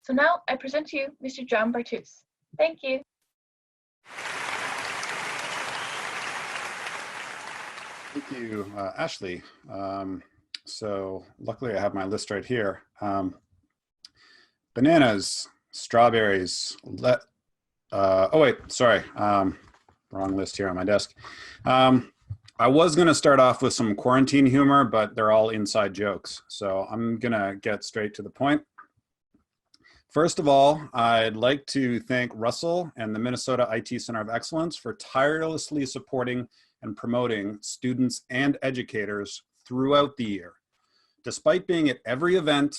So now I present to you Mr. John Bartucz. Thank you. Thank you, Ashley. So luckily I have my list right here. Bananas, strawberries, oh wait, sorry, wrong list here on my desk. I was gonna start off with some quarantine humor, but they're all inside jokes. So I'm gonna get straight to the point. First of all, I'd like to thank Russell and the Minnesota IT Center of Excellence for tirelessly supporting and promoting students and educators throughout the year. Despite being at every event,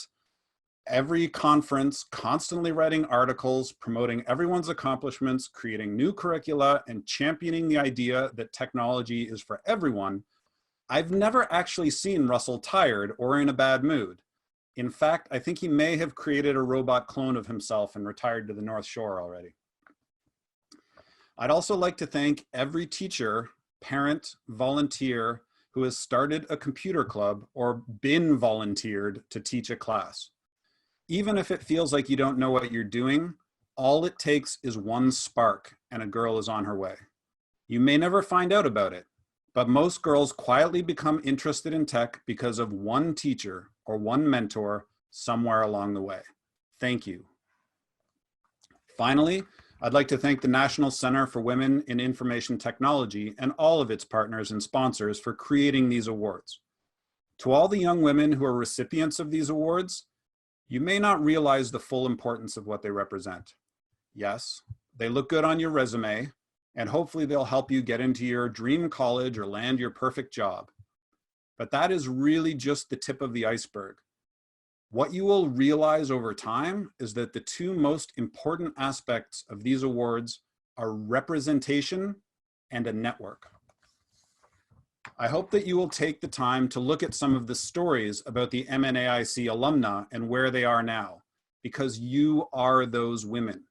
every conference, constantly writing articles, promoting everyone's accomplishments, creating new curricula, and championing the idea that technology is for everyone, I've never actually seen Russell tired or in a bad mood. In fact, I think he may have created a robot clone of himself and retired to the North Shore already. I'd also like to thank every teacher, parent, volunteer who has started a computer club or been volunteered to teach a class. Even if it feels like you don't know what you're doing, all it takes is one spark and a girl is on her way. You may never find out about it, but most girls quietly become interested in tech because of one teacher or one mentor somewhere along the way. Thank you. Finally, I'd like to thank the National Center for Women in Information Technology and all of its partners and sponsors for creating these awards. To all the young women who are recipients of these awards, you may not realize the full importance of what they represent. Yes, they look good on your resume, and hopefully they'll help you get into your dream college or land your perfect job. But that is really just the tip of the iceberg. What you will realize over time is that the two most important aspects of these awards are representation and a network. I hope that you will take the time to look at some of the stories about the MNAIC alumna and where they are now, because you are those women.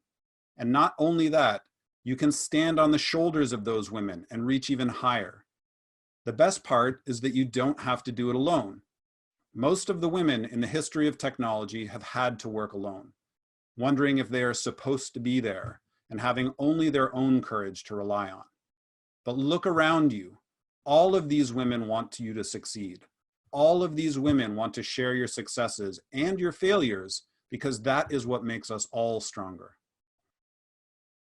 And not only that, you can stand on the shoulders of those women and reach even higher. The best part is that you don't have to do it alone. Most of the women in the history of technology have had to work alone, wondering if they are supposed to be there and having only their own courage to rely on. But look around you. All of these women want you to succeed. All of these women want to share your successes and your failures because that is what makes us all stronger.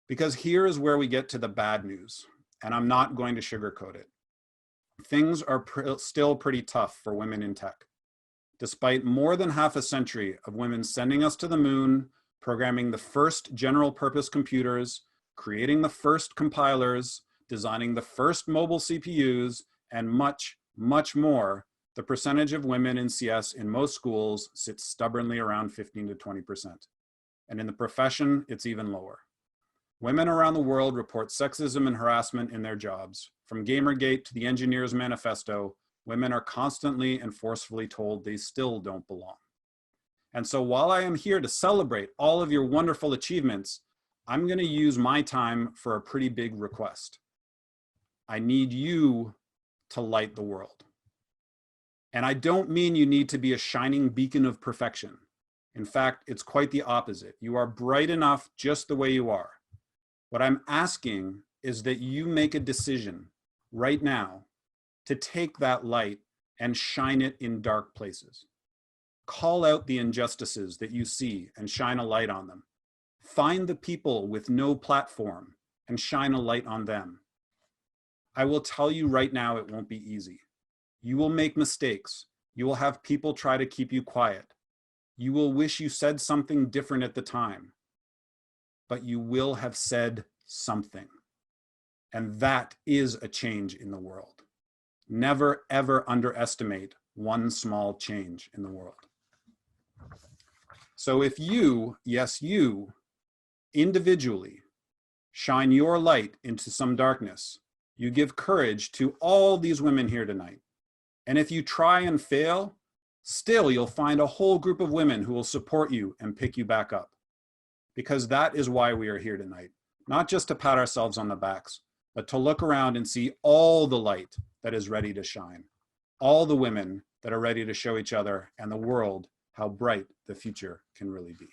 Because here is where we get to the bad news, and I'm not going to sugarcoat it. Things are still pretty tough for women in tech. Despite more than half a century of women sending us to the moon, programming the first general purpose computers, creating the first compilers, designing the first mobile CPUs, and much, much more, the percentage of women in CS in most schools sits stubbornly around 15 to 20%. And in the profession, it's even lower. Women around the world report sexism and harassment in their jobs. From Gamergate to the Engineers Manifesto, women are constantly and forcefully told they still don't belong. And so while I am here to celebrate all of your wonderful achievements, I'm going to use my time for a pretty big request. I need you to light the world. And I don't mean you need to be a shining beacon of perfection. In fact, it's quite the opposite. You are bright enough just the way you are. What I'm asking is that you make a decision right now to take that light and shine it in dark places. Call out the injustices that you see and shine a light on them. Find the people with no platform and shine a light on them. I will tell you right now, it won't be easy. You will make mistakes. You will have people try to keep you quiet. You will wish you said something different at the time, but you will have said something. And that is a change in the world. Never, ever underestimate one small change in the world. So if you, yes, you, individually shine your light into some darkness, you give courage to all these women here tonight. And if you try and fail, still you'll find a whole group of women who will support you and pick you back up. Because that is why we are here tonight. Not just to pat ourselves on the backs, but to look around and see all the light that is ready to shine. All the women that are ready to show each other and the world how bright the future can really be.